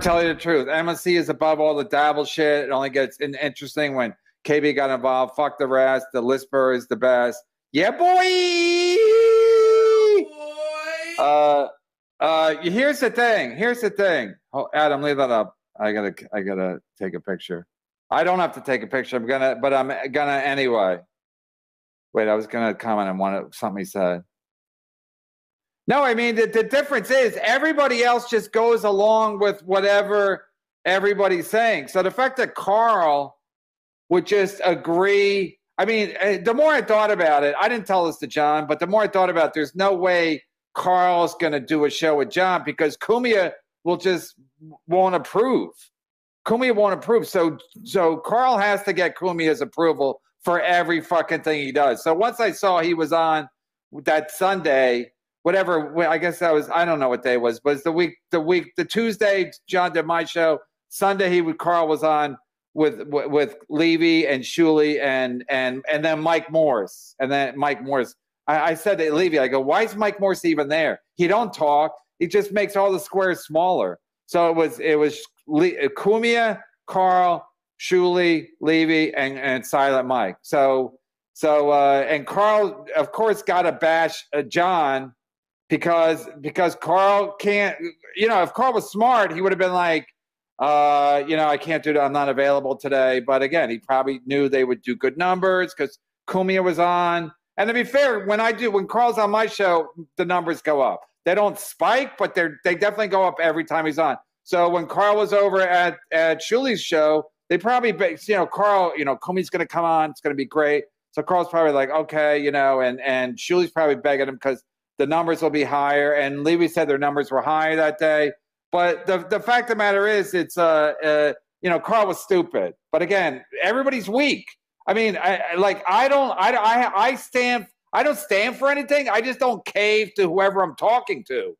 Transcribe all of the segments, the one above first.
tell you the truth. MSC is above all the dabble shit. It only gets interesting when KB got involved. Fuck the rest. The Lisper is the best. Yeah, boy. Here's the thing. Oh, Adam, leave that up. I gotta take a picture. I don't have to take a picture. I'm gonna anyway. Wait, I was gonna comment on something he said. No, I mean the difference is everybody else just goes along with whatever everybody's saying. So the fact that Karl would just agree. I mean, the more I thought about it, I didn't tell this to John, but the more I thought about it, there's no way Karl's going to do a show with John because Cumia won't approve. Cumia won't approve. So Karl has to get Cumia's approval for every fucking thing he does. So once I saw he was on that Sunday, whatever, I guess that was, I don't know what day it was, but it's the Tuesday John did my show. Sunday Karl was on with Levy and Shuley and then Mike Morris. And then Mike Morris. I said to Levy, I go, why is Mike Morris even there? He don't talk. He just makes all the squares smaller. So it was Cumia, Karl, Shuley, Levy, and Silent Mike. So and Karl, of course, got to bash John because Karl can't. If Karl was smart, he would have been like, I can't do that. I'm not available today. But again, he probably knew they would do good numbers because Cumia was on. And to be fair, when Karl's on my show, the numbers go up. They don't spike, but they definitely go up every time he's on. So when Karl was over at Shuley's show, they probably, Karl, Cumia's going to come on. It's going to be great. So Karl's probably like, okay, and Shuley's probably begging him because the numbers will be higher. And Levy said their numbers were higher that day. But the fact of the matter is, it's Karl was stupid. But again, everybody's weak. I mean, I don't stand for anything. I just don't cave to whoever I'm talking to.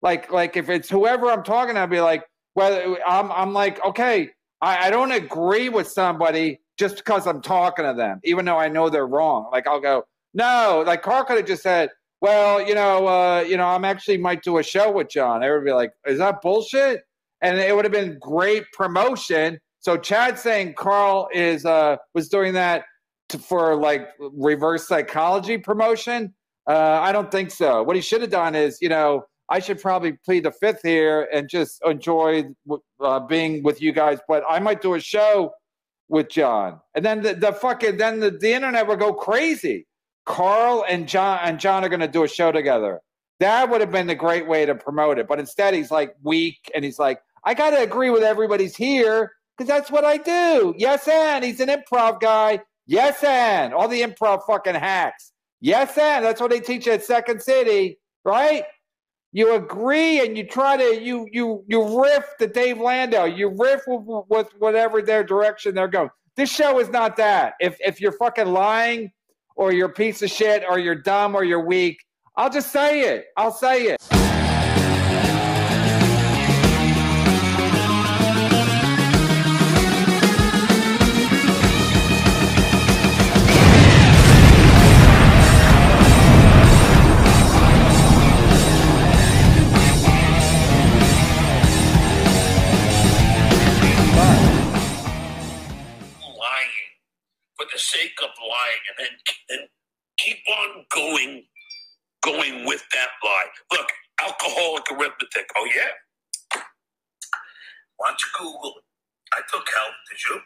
Like if it's whoever I'm talking to, I'll be like, whether I'm like, okay, I don't agree with somebody just because I'm talking to them, even though I know they're wrong. Like I'll go, no, like Karl could have just said, well, I'm actually might do a show with John. Everybody would be like, is that bullshit? And it would have been great promotion. So Chad saying Karl was doing that for like reverse psychology promotion. I don't think so. What he should have done is, I should probably plead the fifth here and just enjoy being with you guys. But I might do a show with John, and then the internet would go crazy. Karl and John are going to do a show together. That would have been the great way to promote it. But instead, he's like weak, and he's like, I got to agree with everybody's here. Because that's what I do. Yes, and he's an improv guy. Yes, and all the improv fucking hacks. Yes, and that's what they teach at Second City, right? You agree and you try to you riff the Dave Landau. You riff with whatever their direction they're going. This show is not that. If you're fucking lying or you're a piece of shit or you're dumb or you're weak, I'll just say it. I'll say it. The sake of lying and then keep on going with that lie. Look, alcoholic arithmetic. Oh, yeah? Why don't you Google it? I took health, did you?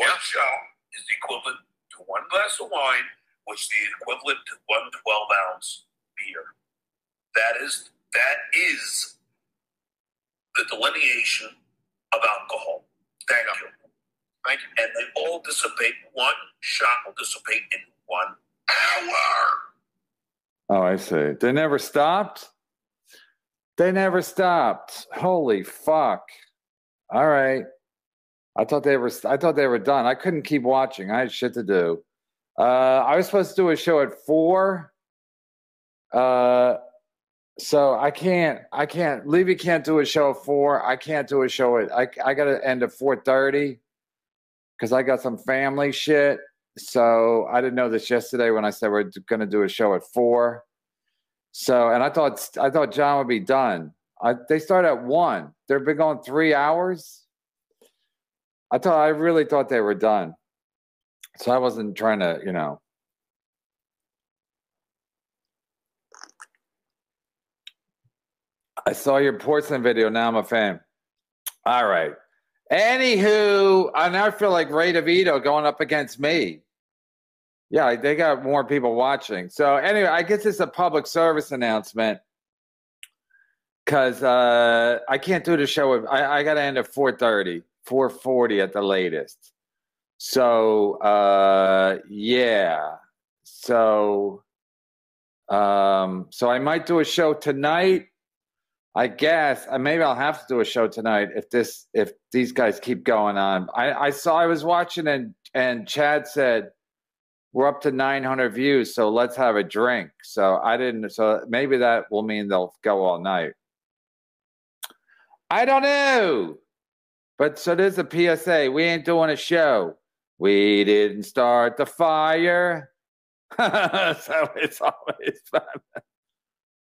One shot is the equivalent to one glass of wine, which is the equivalent to 1 12-ounce beer. That is the delineation of alcohol. Thank you. Thank you. And they all dissipate. One shot will dissipate in 1 hour. Oh, I see. They never stopped? They never stopped. Holy fuck. All right. I thought they were done. I couldn't keep watching. I had shit to do. I was supposed to do a show at 4. So I can't. Levy can't do a show at 4. I can't do a show at. I got to end at 4:30. Because I got some family shit. So I didn't know this yesterday when I said we're going to do a show at 4. So, and I thought John would be done. They start at 1. They've been going 3 hours. I really thought they were done. So I wasn't trying to, you know. I saw your porcelain video. Now I'm a fan. All right. Anywho, I now feel like Ray DeVito going up against me. Yeah, they got more people watching. So anyway, I guess it's a public service announcement because I can't do the show. I got to end at 4:30, 4:40 at the latest. So yeah. So I might do a show tonight. I guess maybe I'll have to do a show tonight if these guys keep going on. I was watching and Chad said we're up to 900 views, so let's have a drink. So maybe that will mean they'll go all night. I don't know. But so there's a PSA. We ain't doing a show. We didn't start the fire. So it's always fun.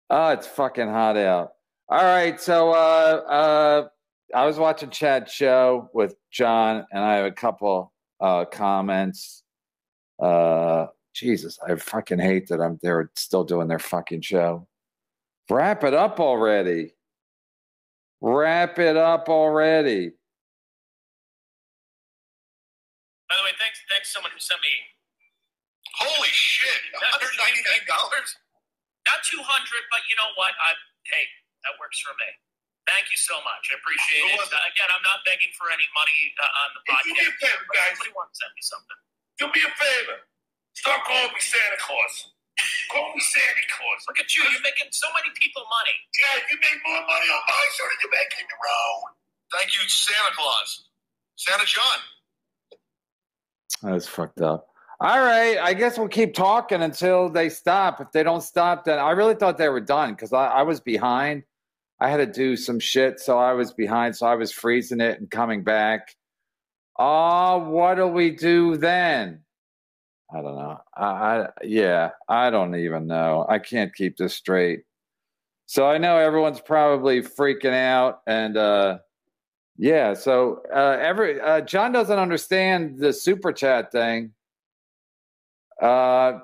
Oh, it's fucking hot out. All right, so I was watching Chad's show with John, and I have a couple comments. Jesus, I fucking hate that they're still doing their fucking show. Wrap it up already. Wrap it up already. By the way, thanks someone who sent me. Holy shit! $199? Not 200, but you know what? Hey, that works for me. Thank you so much. I appreciate it. Again, I'm not begging for any money on the podcast. Do me a favor, guys. Somebody wants to send me something. Do me a favor. Start calling me Santa Claus. Call me Santa Claus. Look at you. You're making so many people money. Yeah, you make more money on my show than you make in your own. Thank you, Santa Claus. Santa John. That's fucked up. All right, I guess we'll keep talking until they stop. If they don't stop, then I really thought they were done because I was behind. I had to do some shit, so I was behind. So I was freezing it and coming back. Oh, what do we do then? I don't know. I don't even know. I can't keep this straight. So I know everyone's probably freaking out, and yeah. So John doesn't understand the super chat thing. John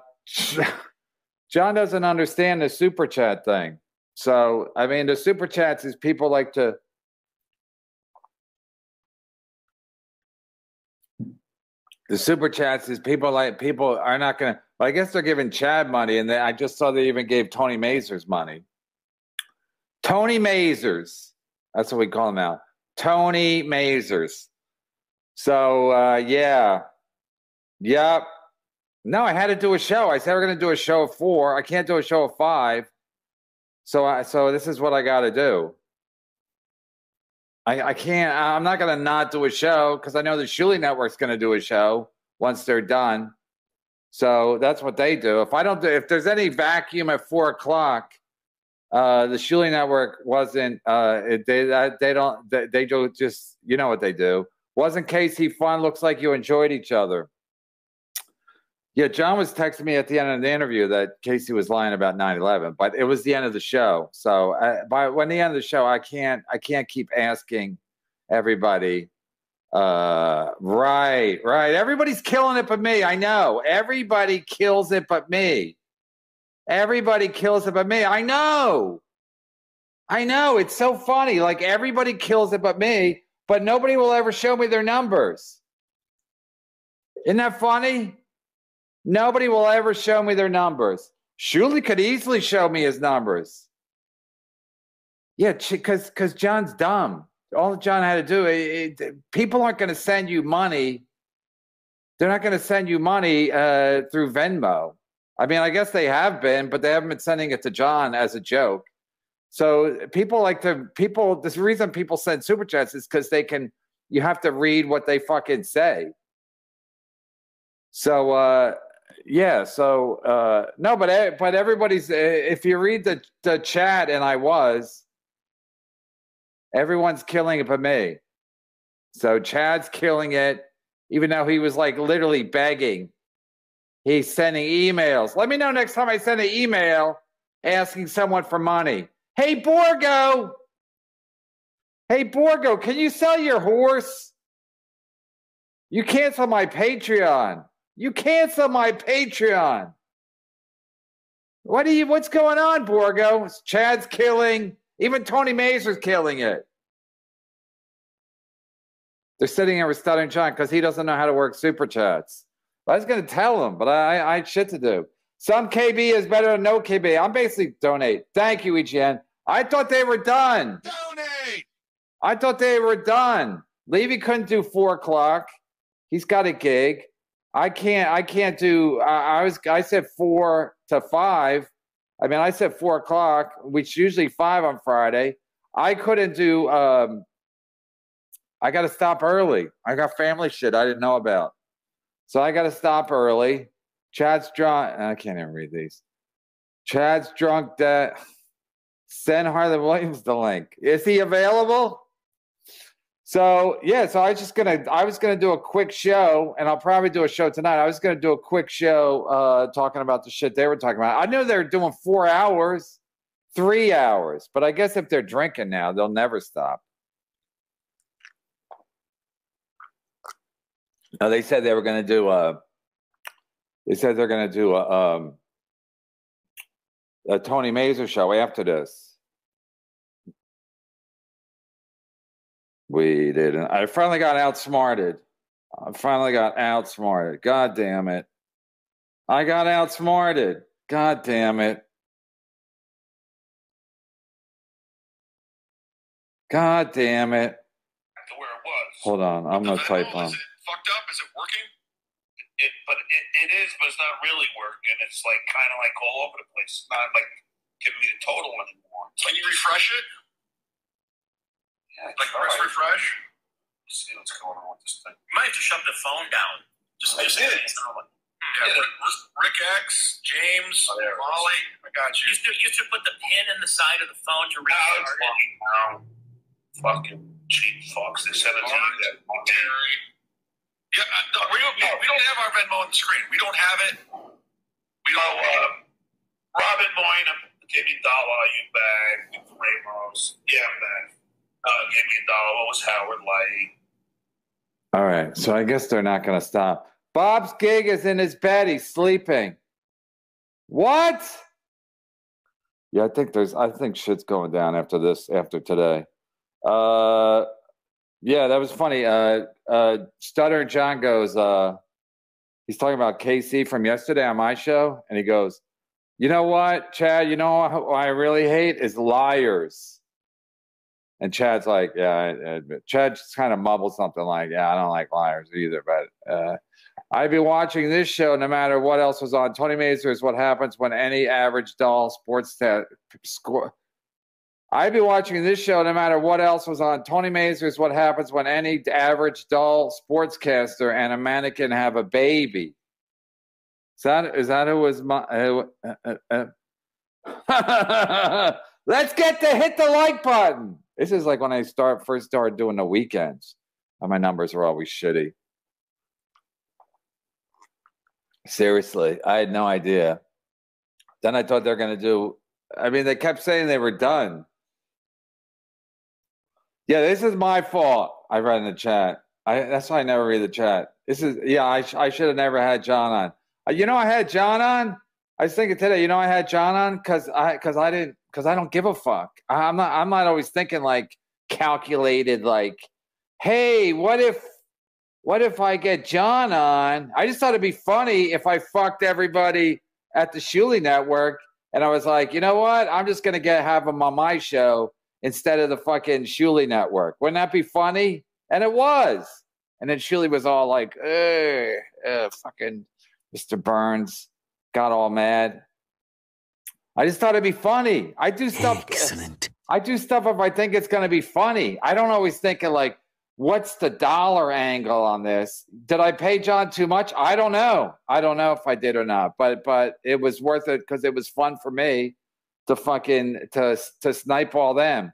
doesn't understand the super chat thing. So I mean, the super chats is people like to. The super chats is people are not going to. Well, I guess they're giving Chad money, and I just saw they even gave Tony Mazers money. Tony Mazers, that's what we call him now. Tony Mazers. So yeah, yep. No, I had to do a show. I said we're going to do a show of 4. I can't do a show of 5. So this is what I got to do. I can't. I'm not going to not do a show because I know the Shuli Network's going to do a show once they're done. So that's what they do. If there's any vacuum at 4:00, the Shuli Network wasn't. They do just, you know what they do. Wasn't Casey fun? Looks like you enjoyed each other. Yeah, John was texting me at the end of the interview that Casey was lying about 9/11, but it was the end of the show. So when the end of the show, I can't keep asking everybody. Right. Everybody's killing it but me. I know. Everybody kills it but me. Everybody kills it but me. I know. It's so funny. Like everybody kills it but me, but nobody will ever show me their numbers. Isn't that funny? Nobody will ever show me their numbers. Shuli could easily show me his numbers. Yeah, because John's dumb. All John had to do, people aren't going to send you money. They're not going to send you money through Venmo. I mean, I guess they have been, but they haven't been sending it to John as a joke. So the reason people send super chats is because you have to read what they fucking say. So, yeah, so no, but everybody's. If you read the chat, and everyone's killing it but me. So Chad's killing it, even though he was like literally begging. He's sending emails. Let me know next time I send an email asking someone for money. Hey Borgo, Hey, Borgo, can you sell your horse? You cancel my Patreon. You cancel my Patreon. What's going on, Borgo? Chad's killing. Even Tony Mazur's killing it. They're sitting here with Stuttering John because he doesn't know how to work super chats. I was going to tell him, but I had shit to do. Some KB is better than no KB. I'm basically donate. Thank you, EGN. I thought they were done. Donate. I thought they were done. Levy couldn't do 4 o'clock. He's got a gig. I can't do. I said 4 to 5. I mean, I said 4 o'clock, which usually 5 on Friday. I couldn't do. I got to stop early. I got family shit I didn't know about, so I got to stop early. Chad's drunk. I can't even read these. Chad's drunk. That send Harlan Williams the link. Is he available? So yeah, so I was gonna do a quick show, and I'll probably do a show tonight. I was gonna do a quick show talking about the shit they were talking about. I know they're doing 4 hours, 3 hours, but I guess if they're drinking now, they'll never stop. No, they said they were gonna do they said they're gonna do a Tony Mazur show after this. We didn't. I finally got outsmarted. God damn it. I got outsmarted. God damn it. God damn it. Back to where it was. Hold on. I'm going to type on. Is it fucked up? Is it working? It is, but it's not really working. It's like kind of like all over the place. It's not like giving me the total anymore. Can you refresh it? Yeah, like press refresh. Let's see what's going on with this thing. You might have to shut the phone down. Just I did. Yeah, Rick X, James, Molly. I got you. You should put the pin in the side of the phone to restart it. Fucking cheap fucks. They sent it to me. Terry. Yeah, no, we don't have our Venmo on the screen. We don't have it. We don't. Robin Moyne gave me $1. You bag. Ramos. Yeah, man. Gave me $1. What was Howard Light? All right, so I guess they're not going to stop. Bob's gig is in his bed. He's sleeping. What? Yeah, I think shit's going down after today. Yeah, that was funny. Stuttering John goes, he's talking about KC from yesterday on my show, and he goes, you know what, Chad, you know what I really hate is liars. And Chad's like, yeah, Chad just kind of mumbled something like, yeah, I don't like liars either. But I'd be watching this show no matter what else was on. Tony Mazur is what happens when any average dull sports score. I'd be watching this show no matter what else was on. Tony Mazur is what happens when any average dull sportscaster and a mannequin have a baby. Is that who was my... Let's get to hit the like button. This is like when I first started doing the weekends. And my numbers were always shitty. Seriously, I had no idea. Then I thought they're going to do... I mean, they kept saying they were done. Yeah, this is my fault. I read in the chat. That's why I never read the chat. I should have never had John on. You know, I had John on. I was thinking today. You know, I had John on because I don't give a fuck. I'm not always thinking like calculated. Like, hey, what if I get John on? I just thought it'd be funny if I fucked everybody at the Shuley Network, and I was like, you know what? I'm just gonna have him on my show instead of the fucking Shuley Network. Wouldn't that be funny? And it was. And then Shuley was all like, fucking Mr. Burns got all mad. I just thought it'd be funny. I do stuff. Excellent. I do stuff if I think it's going to be funny. I don't always think of like, what's the dollar angle on this? Did I pay John too much? I don't know. I don't know if I did or not. But it was worth it because it was fun for me to to snipe all them.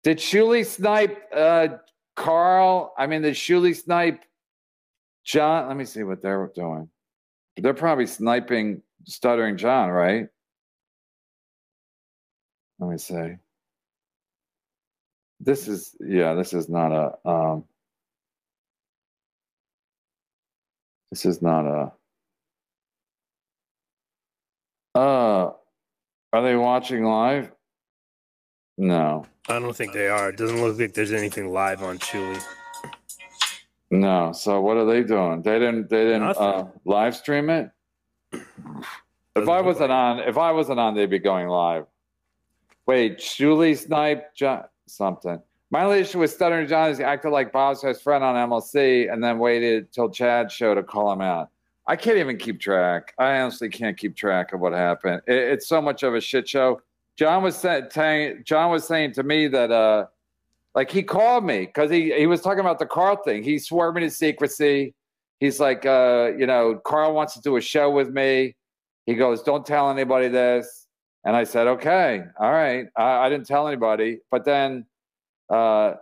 Did Shuley snipe Karl? I mean, did Shuley snipe John? Let me see what they're doing. They're probably sniping Stuttering John, right? Let me see. This is not a this is not a are they watching live? No. I don't think they are. It doesn't look like there's anything live on Chewy. No. So what are they doing? They didn't live stream it? If I wasn't on, they'd be going live. Wait, Julie sniped something. My only issue with Stuttering John is he acted like Bob's best friend on MLC and then waited till Chad's show to call him out. I can't even keep track. I honestly can't keep track of what happened. It's so much of a shit show. John was saying to me that like he called me because he was talking about the Karl thing. He swore me to secrecy. He's like, Karl wants to do a show with me. He goes, don't tell anybody this. And I said, okay, all right. I didn't tell anybody. But then, John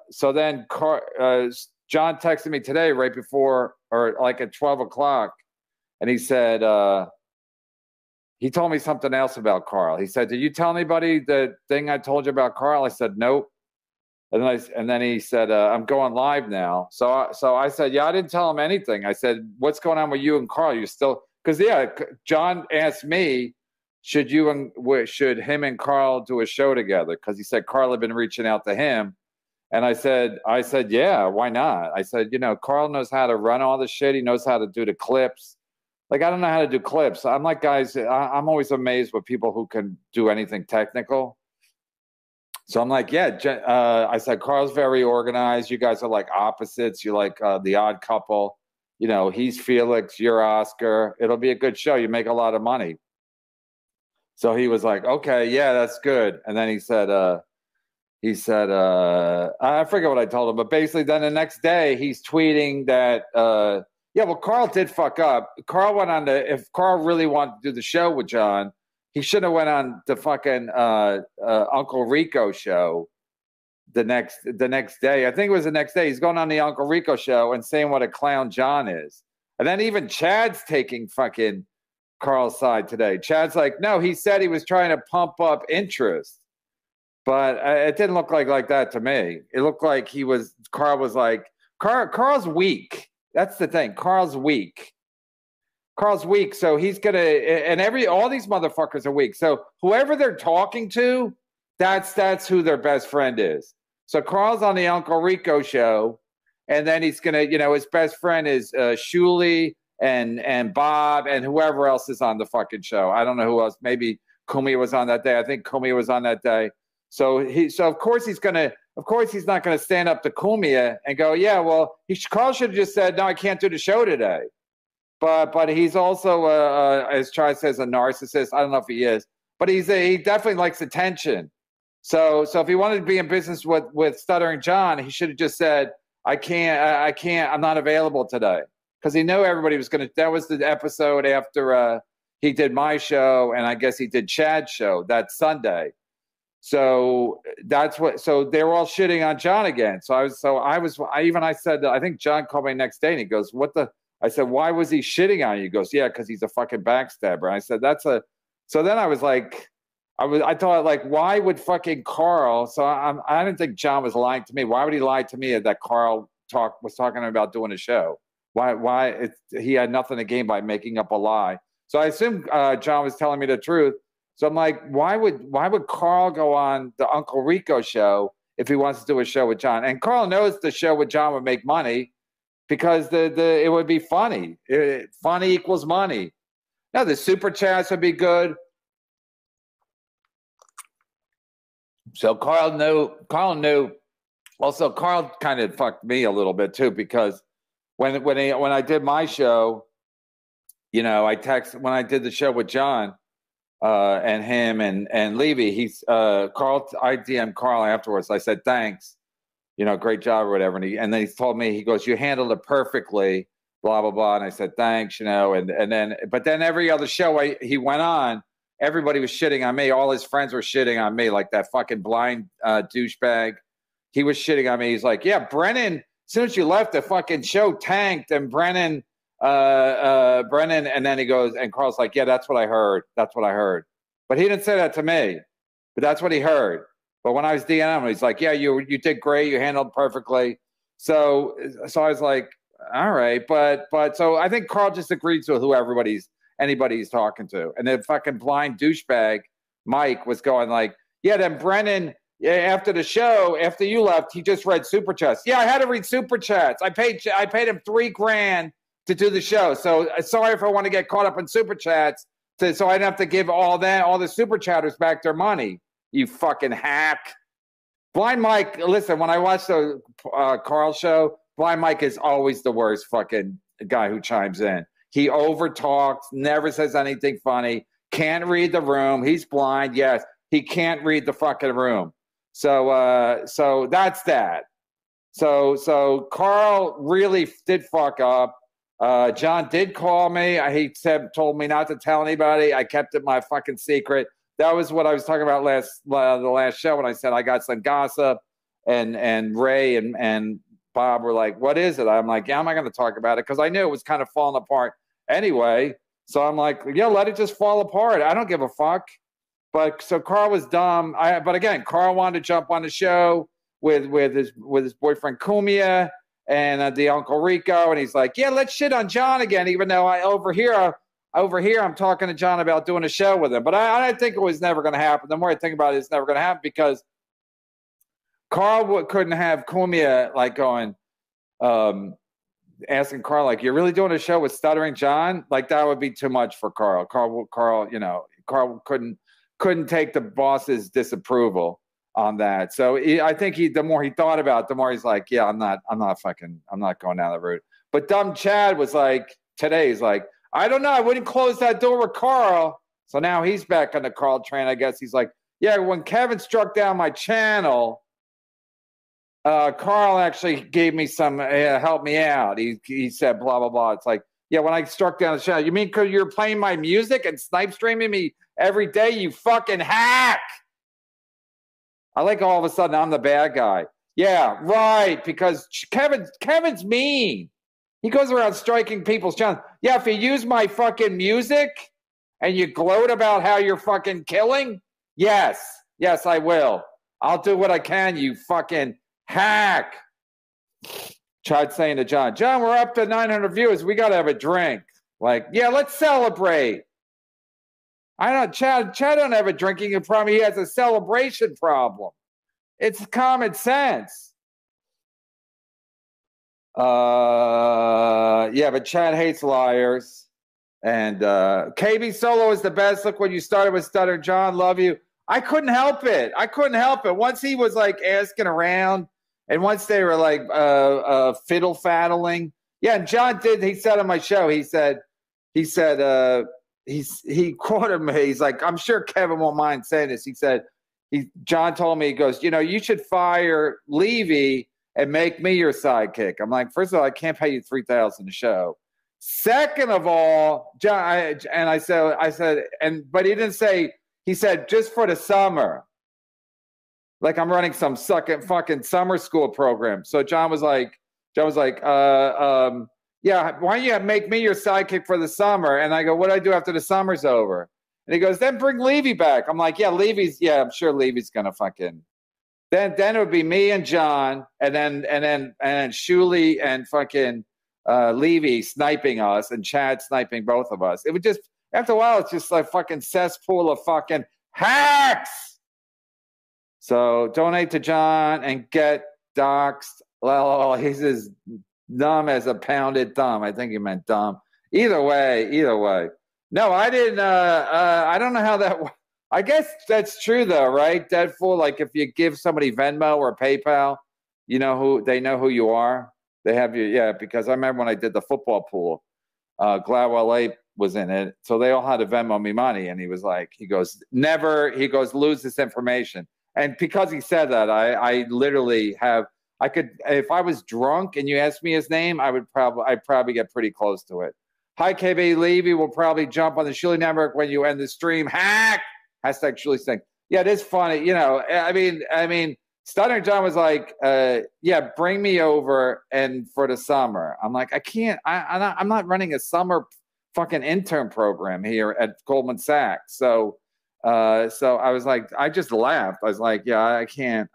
texted me today right before, or like at 12 o'clock. And he said, he told me something else about Karl. He said, did you tell anybody the thing I told you about Karl? I said, nope. And then he said, I'm going live now. So I said, yeah, I didn't tell him anything. I said, what's going on with you and Karl? You still, because John asked me, should him and Karl do a show together? Because he said Karl had been reaching out to him. And I said, yeah, why not? I said, Karl knows how to run all the shit. He knows how to do the clips. Like, I don't know how to do clips. I'm like, guys, I'm always amazed with people who can do anything technical. So I'm like, yeah. I said, Karl's very organized. You guys are like opposites. You're like the odd couple. He's Felix, you're Oscar. It'll be a good show. You make a lot of money. So he was like, okay, yeah, that's good. And then he said, I forget what I told him, but basically then the next day he's tweeting that, Karl did fuck up. Karl went on if Karl really wanted to do the show with John, he should have went on the fucking Uncle Rico show the next day. I think it was the next day. He's going on the Uncle Rico show and saying what a clown John is. And then even Chad's taking fucking Karl's side today. Chad's like, no, he said he was trying to pump up interest. But it didn't look like that to me. It looked like Karl was like, Karl's weak. That's the thing. Karl's weak. So he's going to, all these motherfuckers are weak. So whoever they're talking to, that's who their best friend is. So Karl's on the Uncle Rico show. And then he's going to, his best friend is Shuli and Bob and whoever else is on the fucking show. I don't know who else. Maybe Cumia was on that day. I think Cumia was on that day. So of course he's not going to stand up to Cumia and go, yeah, well, Karl should have just said, no, I can't do the show today. But he's also, as Charles says, a narcissist. I don't know if he is, but he definitely likes attention. So if he wanted to be in business with Stuttering John, he should have just said, I can't, I'm not available today. Because he knew everybody was going to, that was the episode after he did my show, and I guess he did Chad's show that Sunday. So so they were all shitting on John again. I said, I think John called me next day and he goes, I said, why was he shitting on you? He goes, yeah, because he's a fucking backstabber. And I said, so then I was like, I thought like, why would fucking Karl, so I didn't think John was lying to me. Why would he lie to me that Karl was talking about doing a show? Why he had nothing to gain by making up a lie. So I assumed John was telling me the truth. So I'm like, why would Karl go on the Uncle Rico show if he wants to do a show with John? And Karl knows the show with John would make money because it would be funny. Funny equals money. Now the super chats would be good. So Karl knew. Also, Karl kind of fucked me a little bit too because when I did my show, when I did the show with John. And him and Levy, Karl. I DM'd Karl afterwards. I said, thanks, great job or whatever. And then he told me, he goes, you handled it perfectly, blah, blah, blah. And I said, thanks, but then every other show he went on, everybody was shitting on me. All his friends were shitting on me, like that fucking blind douchebag. He was shitting on me. He's like, yeah, Brennan, as soon as you left, the fucking show tanked, and Brennan, and then he goes, and Karl's like, yeah, that's what I heard. But he didn't say that to me, but that's what he heard. But when I was DMing him, he's like, yeah, you did great. You handled perfectly. So I was like, all right. But so I think Karl just agrees with who anybody's talking to. And the fucking blind douchebag, Mike, was going like, yeah, then Brennan, after the show, after you left, he just read super chats. Yeah, I had to read super chats. I paid him $3,000 to do the show. So sorry if I want to get caught up in super chats. So I didn't have to give all the super chatters back their money. You fucking hack. Blind Mike, listen, when I watch the Karl show, Blind Mike is always the worst fucking guy who chimes in. He overtalks, never says anything funny, can't read the room. He's blind, yes. He can't read the fucking room. So that's that. So Karl really did fuck up. John did call me. He told me not to tell anybody. I kept it my fucking secret. That was what I was talking about the last show when I said I got some gossip, and Ray and Bob were like, "What is it?" I'm like, "Yeah, I'm not going to talk about it," because I knew it was kind of falling apart anyway. So I'm like, "Yeah, let it just fall apart. I don't give a fuck." But so Karl was dumb. But again, Karl wanted to jump on the show with his boyfriend Cumia and the Uncle Rico, and he's like, "Yeah, let's shit on John again," even though over here I'm talking to John about doing a show with him. But I think it was never going to happen. The more I think about it, it's never going to happen because Karl couldn't have Cumia like going, asking Karl, like, "You're really doing a show with Stuttering John?" Like that would be too much for Karl. Karl, Karl couldn't take the boss's disapproval on that. So I think the more he thought about it, the more he's like, "Yeah, I'm not going down that route." But dumb Chad was like, today he's like, "I don't know. I wouldn't close that door with Karl." So now he's back on the Karl train. I guess he's like, "Yeah, when Kevin struck down my channel, Karl actually gave me some, helped me out. He said blah, blah, blah." It's like, yeah, when I struck down the channel, you mean because you're playing my music and snipe streaming me every day, you fucking hack? I like all of a sudden I'm the bad guy. Yeah, right, because Kevin's mean. He goes around striking people's channels. Yeah, if you use my fucking music and you gloat about how you're fucking killing, yes, I will. I'll do what I can, you fucking hack. Tried saying to John, we're up to 900 viewers. We got to have a drink. Like, yeah, let's celebrate. I don't, Chad don't have a drinking problem. He has a celebration problem. It's common sense. Yeah, but Chad hates liars. And KB Solo is the best. Look, when you started with Stutter John, love you. I couldn't help it. Once he was like asking around, and once they were like fiddle faddling. Yeah, and John did. He said on my show, he quoted me. He's like, "I'm sure Kevin won't mind saying this." He said, John told me, he goes, "You should fire Levy and make me your sidekick." I'm like, first of all, I can't pay you $3,000 a show. Second of all, John, I said, but he didn't say. He said just for the summer, like I'm running some fucking summer school program. So John was like, yeah, why don't you make me your sidekick for the summer? And I go, what do I do after the summer's over? And he goes, then bring Levy back. I'm like, I'm sure Levy's gonna fucking. Then it would be me and John, and then Shuley and fucking Levy sniping us, and Chad sniping both of us. It would just, after a while, it's just like fucking cesspool of fucking hacks. So donate to John and get doxxed. Well, he's as dumb as a pounded thumb. I think he meant dumb. Either way. No, I didn't. I don't know how that. I guess that's true though, right? Deadpool. Like if you give somebody Venmo or PayPal, they know who you are. They have you. Yeah, because I remember when I did the football pool, Gladwell Ape was in it, so they all had to Venmo me money, and he goes, lose this information. And because he said that, I literally have. I could, if I was drunk and you asked me his name, I'd probably get pretty close to it. Hi, KB Levy will probably jump on the Shuley Network when you end the stream. Hack! Hashtag Shuley Sting. Yeah, it is funny. I mean, Stuttering John was like, yeah, bring me over and for the summer. I'm like, I can't. I'm not running a summer fucking intern program here at Goldman Sachs. So So I was like, I just laughed. I was like, yeah, I can't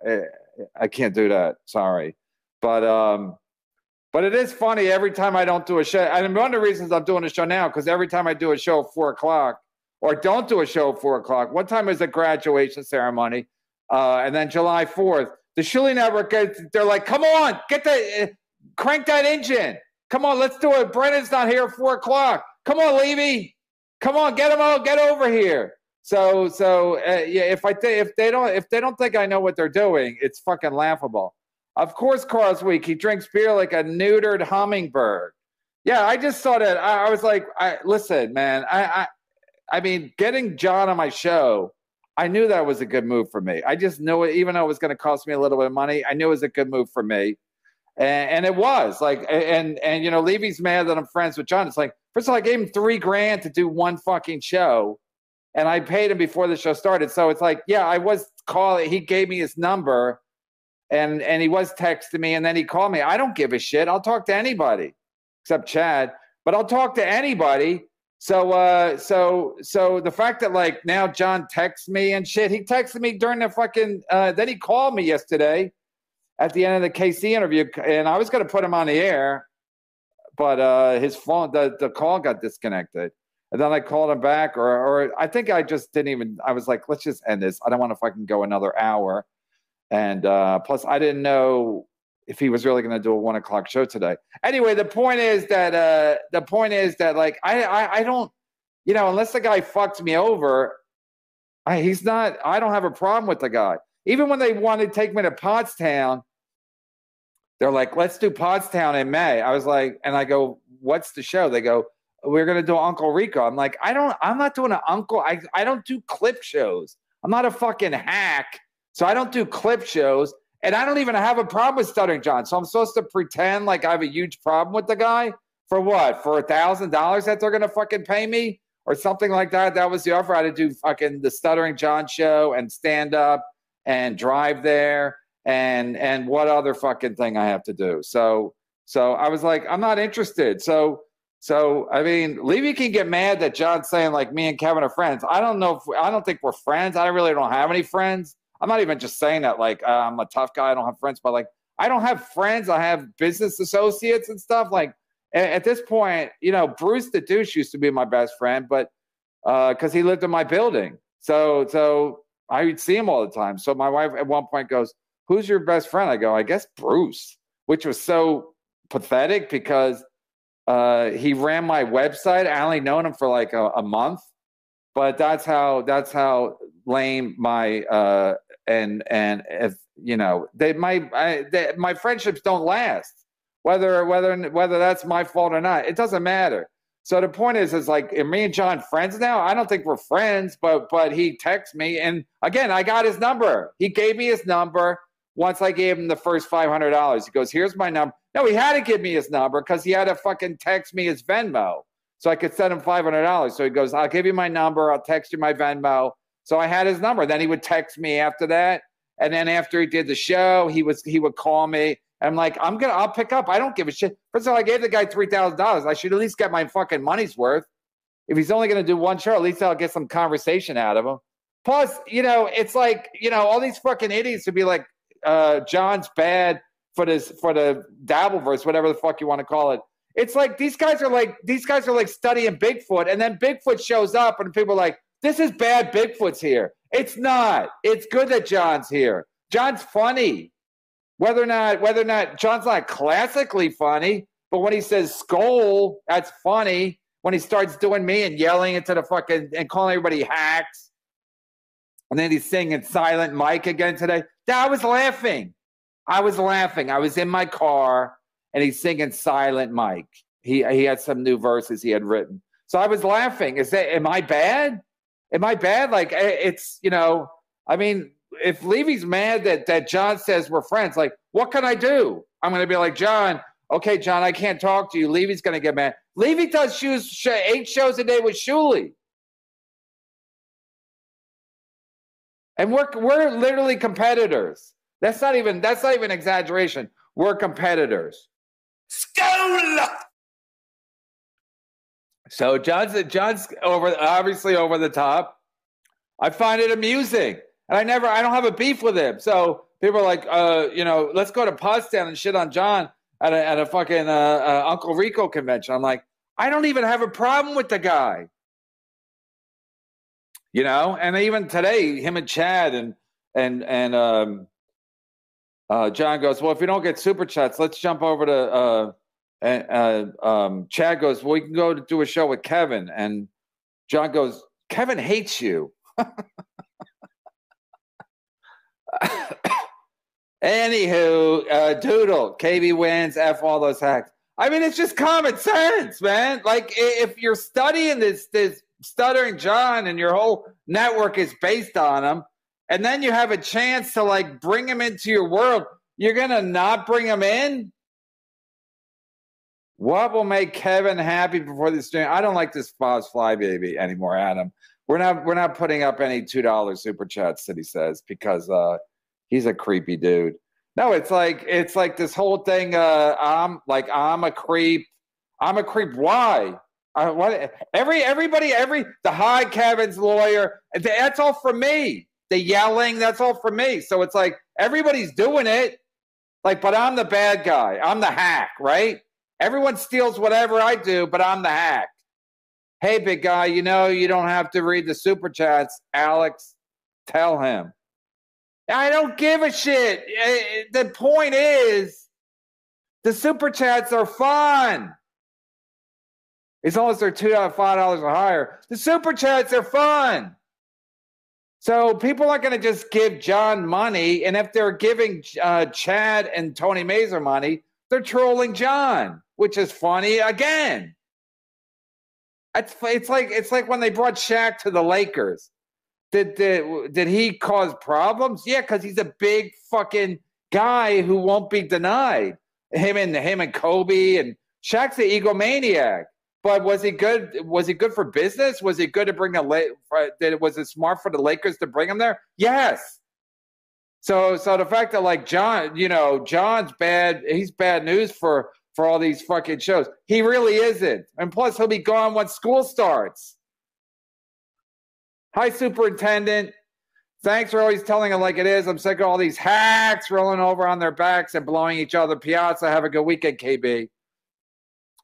do that. Sorry. But it is funny every time I don't do a show. And one of the reasons I'm doing a show now, because every time I do a show at 4 o'clock or don't do a show at 4 o'clock, one time is a graduation ceremony. And then July 4th, the Shuli Network, they're like, come on, crank that engine. Come on, let's do it. Brennan's not here at 4 o'clock. Come on, Levy. Come on, get over here. So yeah, if they don't think I know what they're doing, it's fucking laughable. Of course, Karl's weak. He drinks beer like a neutered hummingbird. Yeah, I just saw that. I was like, listen, man. I mean, getting John on my show, I knew that was a good move for me. I just knew it, even though it was going to cost me a little bit of money. I knew it was a good move for me, and it was like, and you know, Levy's mad that I'm friends with John. It's like, first of all, I gave him $3,000 to do one fucking show, and I paid him before the show started. So it's like, yeah, I was calling. He gave me his number. And he was texting me, and then he called me. I don't give a shit. I'll talk to anybody except Chad, but I'll talk to anybody. So the fact that like now John texts me and shit, he texted me during the fucking, then he called me yesterday at the end of the KC interview, and I was going to put him on the air, but his phone, the call got disconnected. And then I called him back, or I think I just didn't even, I was like, let's just end this. I don't want to fucking go another hour. And plus, I didn't know if he was really going to do a 1 o'clock show today. Anyway, the point is that like I don't, you know, unless the guy fucks me over, I don't have a problem with the guy. Even when they wanted to take me to Pottstown, they're like, let's do Pottstown in May. I was like, and I go, what's the show? They go, we're going to do Uncle Rico. I'm like, I'm not doing an Uncle. I don't do clip shows. I'm not a fucking hack. So I don't do clip shows, and I don't even have a problem with Stuttering John. So I'm supposed to pretend like I have a huge problem with the guy for what? For $1,000 that they're going to fucking pay me or something like that? That was the offer. I had to do fucking the Stuttering John show and stand up and drive there and what other fucking thing I have to do. So I was like, I'm not interested. So I mean, Levy can get mad that John's saying like me and Kevin are friends. I don't think we're friends. I really don't have any friends. I'm not even just saying that like I'm a tough guy. I don't have friends, but like I don't have friends. I have business associates and stuff. Like at this point, you know, Bruce the douche used to be my best friend, but because he lived in my building, so I would see him all the time. So my wife at one point goes, "Who's your best friend?" I go, "I guess Bruce," which was so pathetic because he ran my website. I only known him for like a month, but that's how lame my and if you know my friendships don't last, whether that's my fault or not, it doesn't matter. So the point is like, are me and John friends now? I don't think we're friends, but he texts me, and again, I got his number. He gave me his number once I gave him the first $500. He goes, "Here's my number." No, he had to give me his number because he had to fucking text me his Venmo so I could send him $500. So he goes, "I'll give you my number. I'll text you my Venmo." So I had his number. Then he would text me after that. And then after he did the show, he would call me. And I'm like, I'll pick up. I don't give a shit. First of all, I gave the guy $3,000. I should at least get my fucking money's worth. If he's only going to do one show, at least I'll get some conversation out of him. Plus, you know, it's like, you know, all these fucking idiots would be like, John's bad for the Dabbleverse, whatever the fuck you want to call it. It's like these guys are like studying Bigfoot, and then Bigfoot shows up, and people are like, "This is bad. Bigfoot's here." It's not. It's good that John's here. John's funny. Whether or not John's not classically funny, but when he says "skull," that's funny. When he starts doing me and yelling into the fucking and calling everybody hacks, and then he's singing Silent Mike again today. I was laughing. I was in my car, and he's singing Silent Mike. He had some new verses he had written. So I was laughing. Am I bad? Am I bad? Like, it's, you know, I mean, if Levy's mad that John says we're friends, like, what can I do? I'm going to be like, John, okay, John, I can't talk to you. Levy's going to get mad. Levy does 8 shows a day with Shuli. And we're literally competitors. That's not even exaggeration. We're competitors. Skull! So John's obviously over the top. I find it amusing. And I don't have a beef with him. So people are like, let's go to Potsdam and shit on John at a fucking Uncle Rico convention. I'm like, I don't even have a problem with the guy. And even today, him and Chad and John goes, well, if we don't get super chats, let's jump over to Chad goes, well, we can go to do a show with Kevin. And John goes, Kevin hates you. Anywho, Doodle, KB wins, F all those hacks. I mean, it's just common sense, man. Like, if you're studying this Stuttering John and your whole network is based on him, and then you have a chance to, like, bring him into your world, you're going to not bring him in? What will make Kevin happy before the stream? I don't like this Foz Flybaby anymore, Adam. We're not putting up any $2 super chats that he says because he's a creepy dude. No, it's like this whole thing. I'm a creep. I'm a creep. Why? The hi Kevin's lawyer. That's all from me. The yelling. That's all from me. So it's like everybody's doing it. Like, but I'm the bad guy. I'm the hack, right? Everyone steals whatever I do, but I'm the hack. Hey, big guy, you don't have to read the super chats. Alex, tell him. I don't give a shit. The point is, the super chats are fun. As long as they're $2, $5 or higher. The super chats are fun. So people aren't going to just give John money. And if they're giving Chad and Tony Mazur money, they're trolling John, which is funny again. It's like when they brought Shaq to the Lakers. Did he cause problems? Yeah, because he's a big fucking guy who won't be denied. Him and Kobe, and Shaq's the egomaniac. But was he good? Was he good for business? Was he good to bring was it smart for the Lakers to bring him there? Yes. So the fact that, like, John, John's bad. He's bad news for all these fucking shows. He really isn't. And plus, he'll be gone when school starts. Hi, Superintendent. Thanks for always telling it like it is. I'm sick of all these hacks rolling over on their backs and blowing each other piazza. Have a good weekend, KB.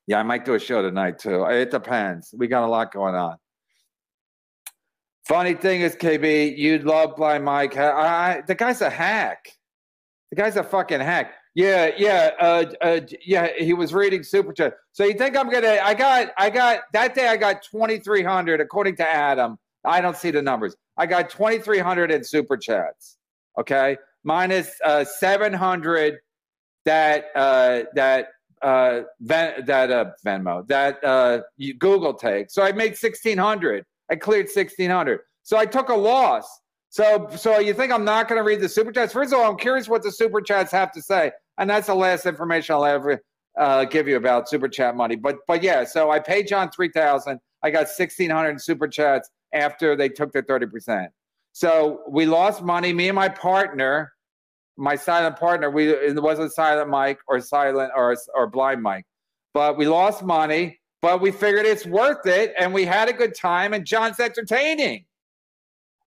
Yeah, I might do a show tonight, too. It depends. We got a lot going on. Funny thing is, KB, you'd love Blind Mike. The guy's a hack. The guy's a fucking hack. Yeah. He was reading super chat. So you think I'm gonna? I got that day. I got 2,300 according to Adam. I don't see the numbers. I got 2,300 in super chats. Okay, minus 700 that Venmo that Google takes. So I made 1,600. I cleared 1,600. So I took a loss. So you think I'm not going to read the super chats? First of all, I'm curious what the super chats have to say, and that's the last information I'll ever give you about super chat money. But yeah, so I paid John $3,000. I got 1,600 in super chats after they took the 30%. So we lost money. Me and my partner, my silent partner, it wasn't silent mic or silent or blind mic, but we lost money. But we figured it's worth it, and we had a good time. And John's entertaining.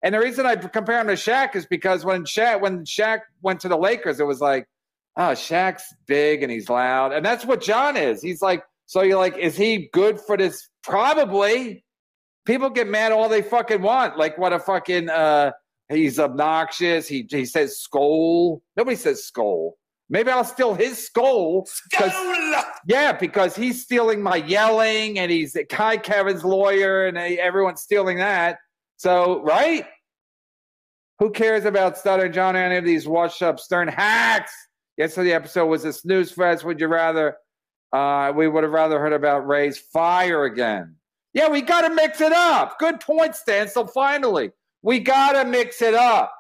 And the reason I compare him to Shaq is because when Shaq went to the Lakers, it was like, oh, Shaq's big and he's loud. And that's what John is. He's like, so you're like, is he good for this? Probably. People get mad all they fucking want. Like, what a fucking, he's obnoxious. He says skull. Nobody says skull. Maybe I'll steal his skull. Because he's stealing my yelling, and he's Kai Kevin's lawyer, and everyone's stealing that. So, right? Who cares about Stuttering John or any of these washed-up Stern hacks? Yesterday episode was a snooze fest. Would you rather? We would have rather heard about Ray's fire again. Yeah, we got to mix it up. Good point, Stan. So finally, we got to mix it up.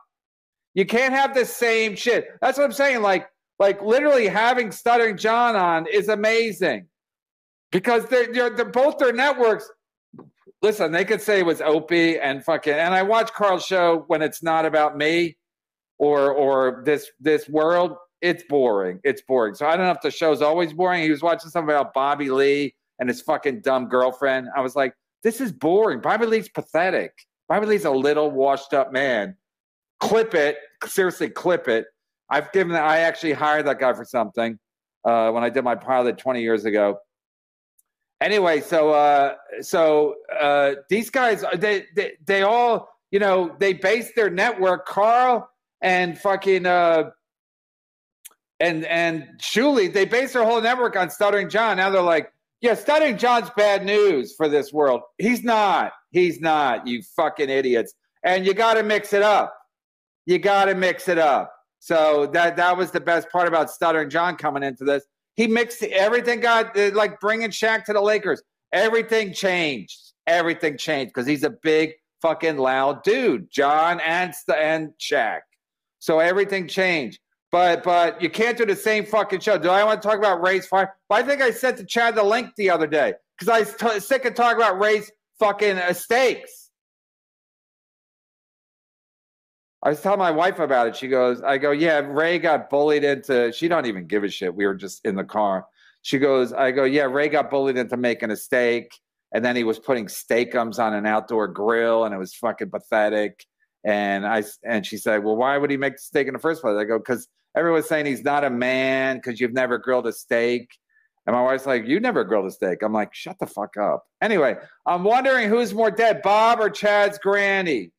You can't have the same shit. That's what I'm saying. Like literally having Stuttering John on is amazing because they're both their networks. Listen, they could say it was Opie and fucking, and I watch Karl's show when it's not about me or this world. It's boring. It's boring. So I don't know if the show's always boring. He was watching something about Bobby Lee and his fucking dumb girlfriend. I was like, this is boring. Bobby Lee's pathetic. He's a little washed up man. Clip it. Seriously, clip it. I actually hired that guy for something when I did my pilot 20 years ago. Anyway, so these guys, they all, they base their network, Karl and fucking and Shuli, they base their whole network on Stuttering John. Now they're like, yeah, Stuttering John's bad news for this world. He's not, you fucking idiots. And you got to mix it up. So that was the best part about Stuttering John coming into this. He mixed everything, like bringing Shaq to the Lakers. Everything changed because he's a big fucking loud dude, John and Shaq. So everything changed. But you can't do the same fucking show. Do I want to talk about Ray's fire? But I think I sent to Chad the link the other day because I was sick of talking about Ray's fucking steaks. I was telling my wife about it. I go, yeah, Ray got bullied into, she don't even give a shit. We were just in the car. I go, yeah, Ray got bullied into making a steak. And then he was putting steakums on an outdoor grill and it was fucking pathetic. And she said, well, why would he make the steak in the first place? I go, because everyone's saying he's not a man because you've never grilled a steak. And my wife's like, you never grilled a steak. I'm like, shut the fuck up. Anyway, I'm wondering who's more dead, Bob or Chad's granny?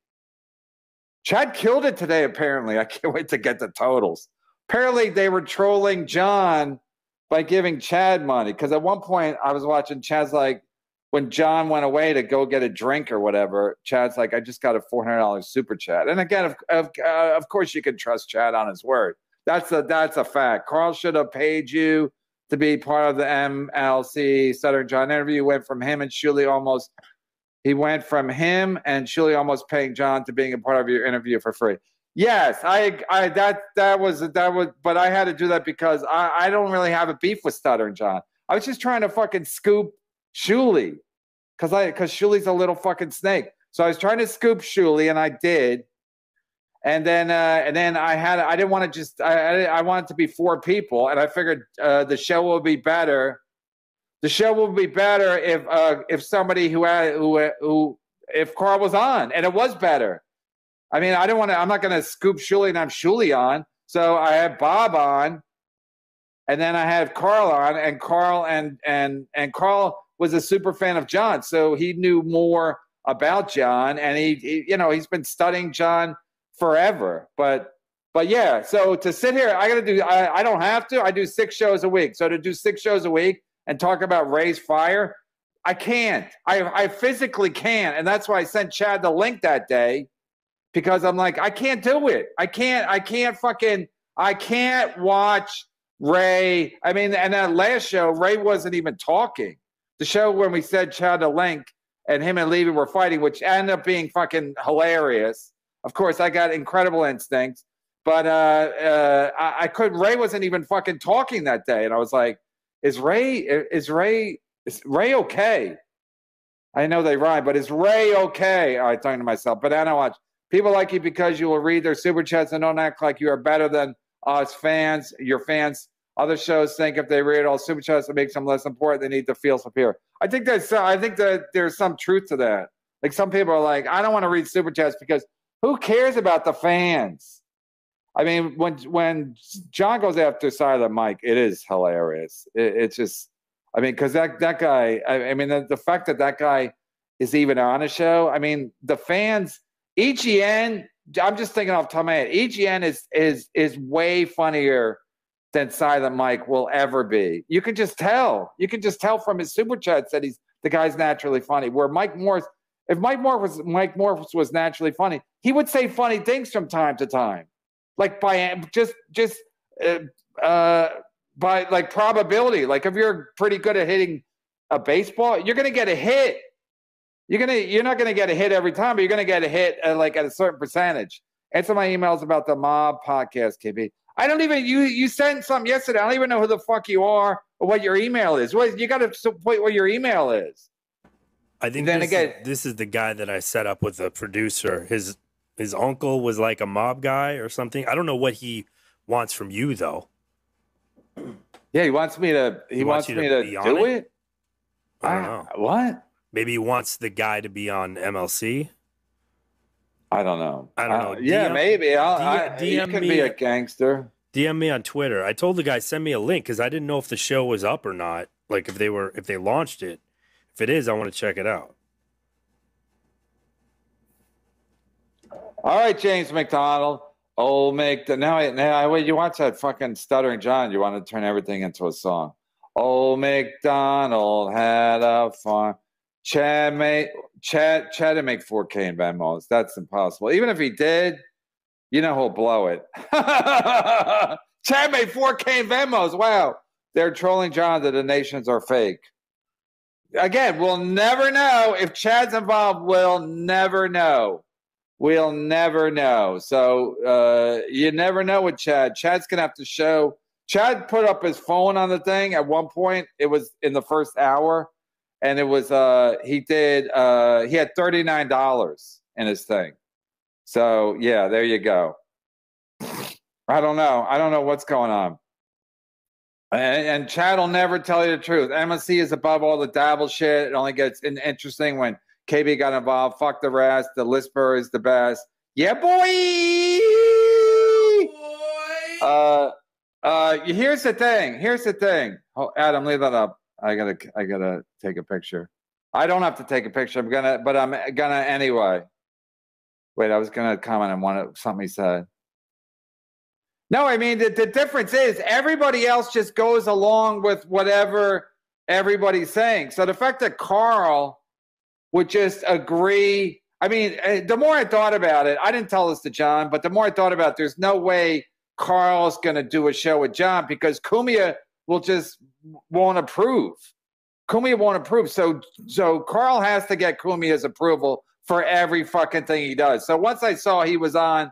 Chad killed it today, apparently. I can't wait to get the totals. Apparently, they were trolling John by giving Chad money. Because at one point, I was watching Chad's like, when John went away to go get a drink or whatever, Chad's like, I just got a $400 super chat. And again, of course, you can trust Chad on his word. That's a fact. Karl should have paid you to be part of the MLC Stuttering John interview. Went from him and Shuli almost paying John to being a part of your interview for free. Yes, that was, but I had to do that because I don't really have a beef with Stuttering John. I was just trying to fucking scoop Shuli because Shuli's a little fucking snake. So I was trying to scoop Shuli and I did. And then I didn't want to just, I wanted to be 4 people. And I figured the show will be better. The show will be better if somebody if Karl was on, and it was better. I mean, I'm not going to scoop Shuli and have Shuli on. So I had Bob on, and then I had Karl on, and Karl and Karl was a super fan of John, so he knew more about John, and he's been studying John forever. But yeah, so to sit here, I don't have to. I do 6 shows a week. So to do 6 shows a week and talk about Ray's fire, I can't. I physically can't. And that's why I sent Chad the link that day, because I'm like, I can't do it. I can't watch Ray. I mean, and that last show, Ray wasn't even talking. The show when we said Chad the link and him and Levy were fighting, which ended up being fucking hilarious. Of course, I got incredible instincts, but I couldn't. Ray wasn't even fucking talking that day. And I was like, Is Ray okay? I know they rhyme, but is Ray okay? I talking to myself. But I don't watch. People like you because you will read their super chats and don't act like you are better than us fans, your fans. Other shows think if they read all super chats, it makes them less important. They need to feel superior. I think that there's some truth to that. Like some people are like, I don't want to read super chats because who cares about the fans? I mean, when John goes after Silent Mike, it is hilarious. It's just, I mean, because that guy, I mean, the fact that guy is even on a show. I mean, the fans, EGN. I'm just thinking off the top of my head. EGN is way funnier than Silent Mike will ever be. You can just tell. You can just tell from his super chats that the guy's naturally funny. Where Mike Morris, if Mike Morris was naturally funny, he would say funny things from time to time. Like by by like probability. Like if you're pretty good at hitting a baseball, you're going to get a hit. You're not going to get a hit every time, but you're going to get a hit like at a certain percentage. Answer my emails about the Mob podcast, KB. I don't even you sent something yesterday. I don't even know who the fuck you are or what your email is. You got to point what your email is. I think this is the guy that I set up with the producer. His uncle was like a mob guy or something. I don't know what he wants from you though. Yeah, he wants me to do it. I don't know. What? Maybe he wants the guy to be on MLC. I don't know. Yeah, maybe. You DM can me, be a gangster. DM me on Twitter. I told the guy send me a link because I didn't know if the show was up or not. Like if they launched it. If it is, I want to check it out. All right, James McDonald. Old now you watch that fucking Stuttering John. You want to turn everything into a song. Old McDonald had a farm. Chad didn't make 4K in Venmos. That's impossible. Even if he did, you know he'll blow it. Chad made 4K in Venmos. Wow. They're trolling John that the nations are fake. Again, we'll never know. If Chad's involved, we'll never know. We'll never know. So you never know with Chad. Chad's going to have to show. Chad put up his phone on the thing at one point. It was in the first hour. And it was, he had $39 in his thing. So, yeah, there you go. I don't know what's going on. And Chad will never tell you the truth. MSC is above all the dabble shit. It only gets interesting when KB got involved. Fuck the rest. The Lisper is the best. Yeah, boy! Here's the thing. Oh, Adam, leave that up. I gotta take a picture. I don't have to take a picture. I'm gonna anyway. Wait, I was gonna comment on something he said. No, I mean the difference is everybody else just goes along with whatever everybody's saying. So the fact that Karl would just agree. I mean, the more I thought about it, I didn't tell this to John, but the more I thought about it, there's no way Karl's going to do a show with John because Cumia won't approve. Cumia won't approve. So Karl has to get Cumia's approval for every fucking thing he does. So once I saw he was on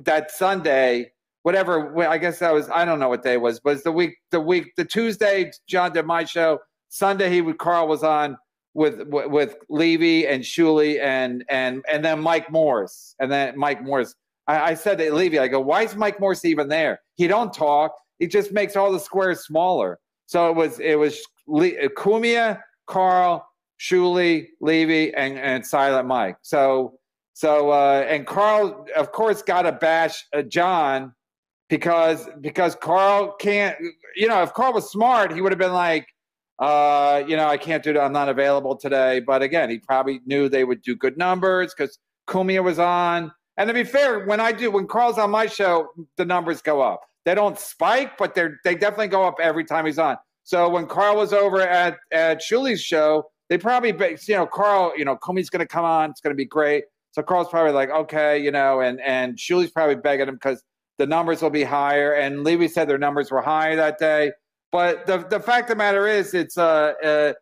that Sunday, whatever, I guess that was, I don't know what day it was, but it's the Tuesday John did my show. Sunday Karl was on with Levy and Shuley and then Mike Morris. And then Mike Morris. I said to Levy, I go, why is Mike Morris even there? He don't talk. He just makes all the squares smaller. So it was Cumia, Karl, Shuley, Levy, and Silent Mike. So and Karl, of course, got to bash John because Karl can't. If Karl was smart, he would have been like, I can't do that. I'm not available today. But again, he probably knew they would do good numbers because Cumia was on. And to be fair, when Karl's on my show, the numbers go up. They don't spike, but they definitely go up every time he's on. So when Karl was over at Shuley's show, they probably, Karl, Cumia's going to come on. It's going to be great. So Karl's probably like, okay, and Shuley's probably begging him because the numbers will be higher. And Levy said their numbers were higher that day. But the fact of the matter is, it's Karl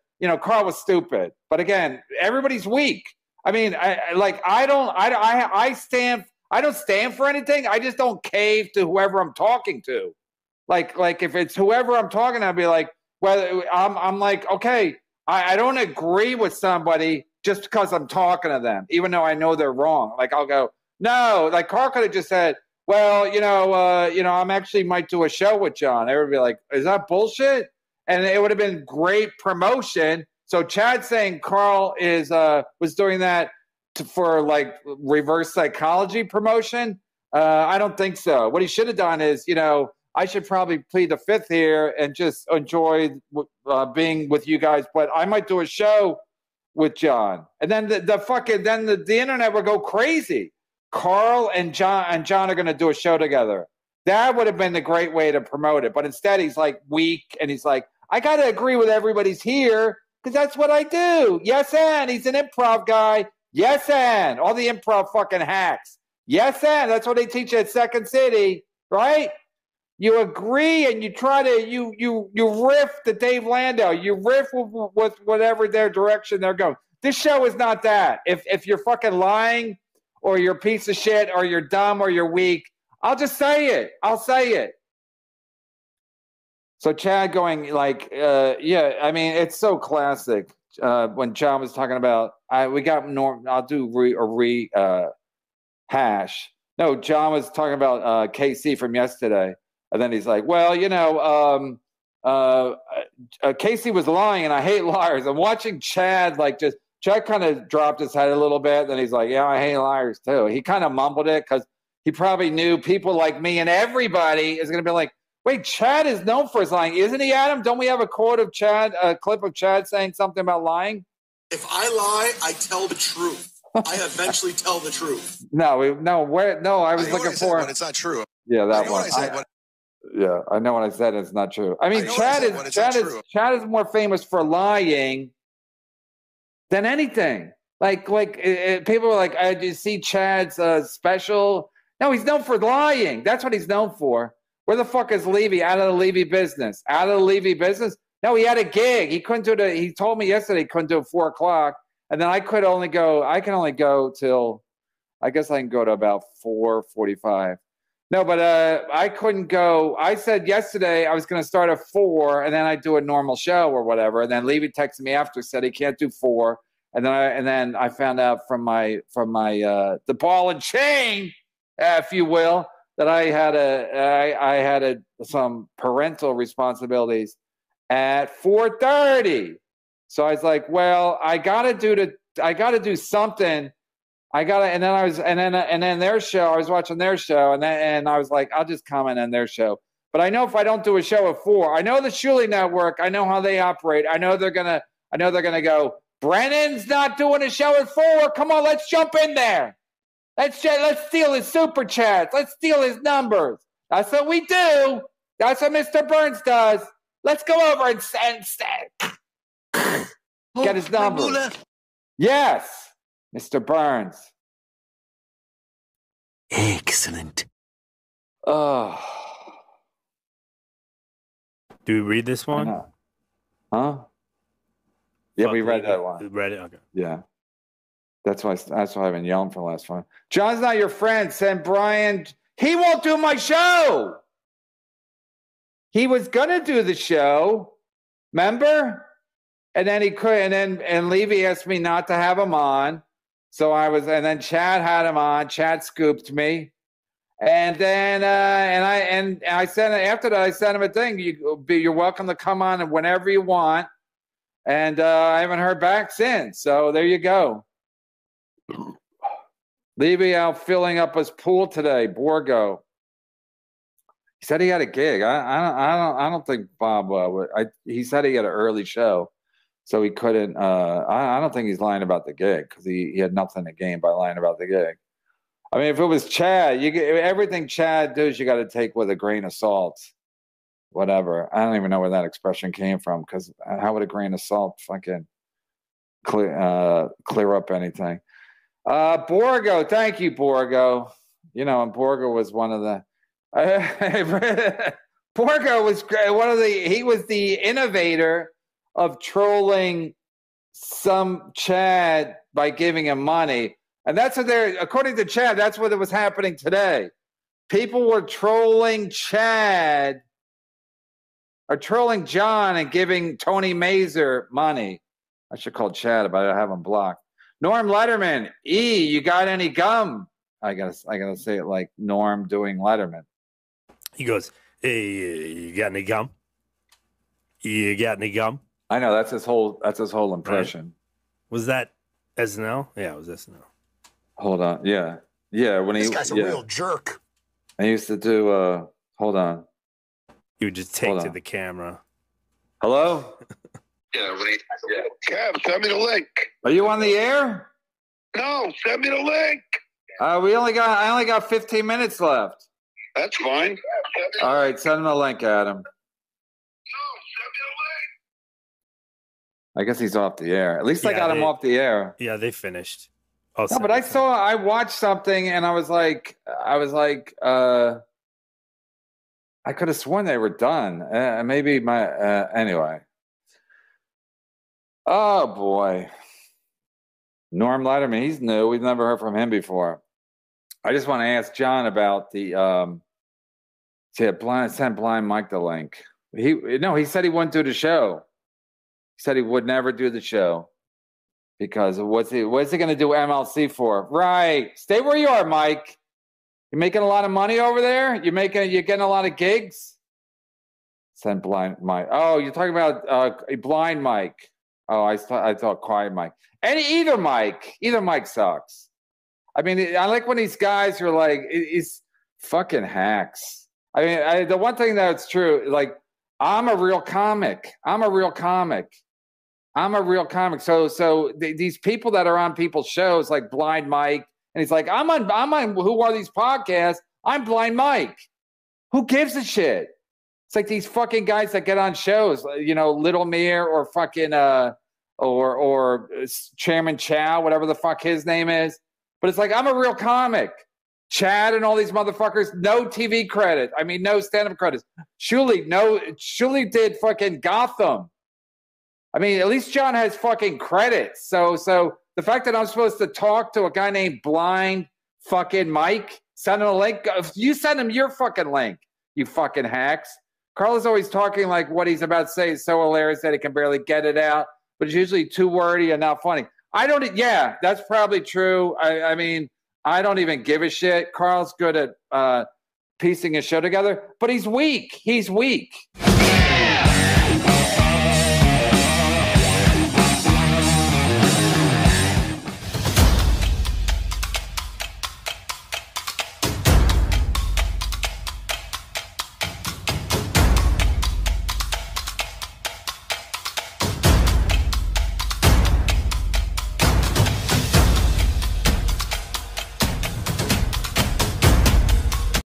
was stupid. But again, everybody's weak. I mean, I don't stand for anything. I just don't cave to whoever I'm talking to. Like if it's whoever I'm talking to, I'll be like, well, I'm like, okay, I don't agree with somebody just because I'm talking to them, even though I know they're wrong. Like I'll go, no, like Karl could have just said, well, I'm actually might do a show with John. Everybody would be like, is that bullshit? And it would have been great promotion. So Chad saying Karl was doing that for like reverse psychology promotion. I don't think so. What he should have done is, I should probably plead the fifth here and just enjoy being with you guys. But I might do a show with John, and then the internet would go crazy. Karl and John are going to do a show together. That would have been the great way to promote it. But instead, he's like weak, and he's like, I got to agree with everybody's here because that's what I do. Yes, and he's an improv guy. Yes, and all the improv fucking hacks. Yes, and that's what they teach at Second City, right? You agree and you try to you riff the Dave Landau. You riff with whatever their direction they're going. This show is not that. If you're fucking lying or you're a piece of shit or you're dumb or you're weak, I'll just say it. I'll say it. So Chad going like, yeah, I mean, it's so classic. When John was talking about, we got Norm. I'll do hash. No, John was talking about KC from yesterday. And then he's like, well, Casey was lying, and I hate liars. I'm watching Chad like just Chad kind of dropped his head a little bit. Then he's like, yeah, I hate liars too. He kind of mumbled it because he probably knew people like me and everybody is going to be like, wait, Chad is known for his lying. Isn't he, Adam? Don't we have a quote of Chad, a clip of Chad saying something about lying? If I lie, I tell the truth. I eventually tell the truth. No, I was looking for. When it's not true. Yeah, that one. Yeah, I know what I said. It's not true. I mean, Chad is more famous for lying than anything. Like people were like, did you see Chad's special? No, he's known for lying. That's what he's known for. Where the fuck is Levy? Out of the Levy business. Out of the Levy business? No, he had a gig. He couldn't do it. He told me yesterday he couldn't do it 4 o'clock. And then I can only go till, I guess I can go to about 4:45. No, but I couldn't go. I said yesterday I was going to start at 4 and then I'd do a normal show or whatever. And then Levy texted me after, said he can't do 4. And then I found out from my the ball and chain, if you will, that I had some parental responsibilities at 4:30. So I was like, well, I gotta do something. And then their show, I was watching their show, and I was like, I'll just comment on their show. But I know if I don't do a show at 4, I know the Shuley Network, I know how they operate. I know they're gonna go, Brennan's not doing a show at 4. Come on, let's jump in there. Let's steal his super chats. Let's steal his numbers. That's what we do. That's what Mr. Burns does. Let's go over and get his numbers. Yes, Mr. Burns. Excellent. Oh. Do we read this one? Huh? Yeah, we read that one. Read it? Okay. Yeah. That's why I've been yelling for the last one. John's not your friend. Send Brian. He won't do my show. He was gonna do the show. Remember? And then he could, and Levy asked me not to have him on. So and then Chad had him on. Chad scooped me. And then I sent after that I sent him a thing. You're welcome to come on whenever you want. And I haven't heard back since. So there you go. Levy out filling up his pool today. Borgo. He said he had a gig. I don't think Bob. He said he had an early show, so he couldn't. I don't think he's lying about the gig because he had nothing to gain by lying about the gig. I mean, if it was Chad, everything Chad does, you got to take with a grain of salt. Whatever. I don't even know where that expression came from because how would a grain of salt fucking clear up anything? Borgo, thank you, Borgo. You know, and Borgo was one of the. Borgo was he was the innovator of trolling some Chad by giving him money. And that's what according to Chad, that's what was happening today. People were trolling Chad or trolling John and giving Tony Mazer money. I should call Chad, but I have him blocked. Norm Letterman, you got any gum? I gotta say it like Norm doing Letterman. He goes, hey, you got any gum? You got any gum? I know that's his whole impression. Right. Was that SNL? Yeah, it was SNL. Hold on, yeah. When this guy's a real jerk. I used to do. Hold on. You would just take to the camera. Hello. Yeah, wait. Yeah. Kev, send me the link. Are you on the air? No, send me the link. I only got 15 minutes left. That's fine. All right, send him the link, Adam. No, send me I guess he's off the air. At least yeah, I got him off the air. Yeah, they finished. No, but I watched something and I was like, I could have sworn they were done. Maybe anyway. Oh boy. Norm Letterman, he's new. We've never heard from him before. I just want to ask John about the send Blind Mike the link. He said he wouldn't do the show. He said he would never do the show because what's he going to do MLC for? Right. Stay where you are, Mike. You're making a lot of money over there? You're getting a lot of gigs? Send Blind Mike. Oh, you're talking about Blind Mike. Oh, I thought Quiet Mike. And either Mike sucks. I mean, I like when these guys are like, it's fucking hacks. I mean, the one thing that's true, like, I'm a real comic. So these people that are on people's shows, like Blind Mike, and he's like, I'm on Who Are These Podcasts? I'm Blind Mike. Who gives a shit? It's like these fucking guys that get on shows, you know, Little Mir or fucking or Chairman Chow, whatever the fuck his name is. But it's like, I'm a real comic. Chad and all these motherfuckers, no TV credit. I mean, no stand-up credits. Shuli did fucking Gotham. I mean, at least John has fucking credits. So the fact that I'm supposed to talk to a guy named Blind fucking Mike, send him a link. You send him your fucking link, you fucking hacks. Karl is always talking like what he's about to say is so hilarious that he can barely get it out, but it's usually too wordy and not funny. Yeah, that's probably true. I mean, I don't even give a shit. Karl's good at piecing his show together, but he's weak.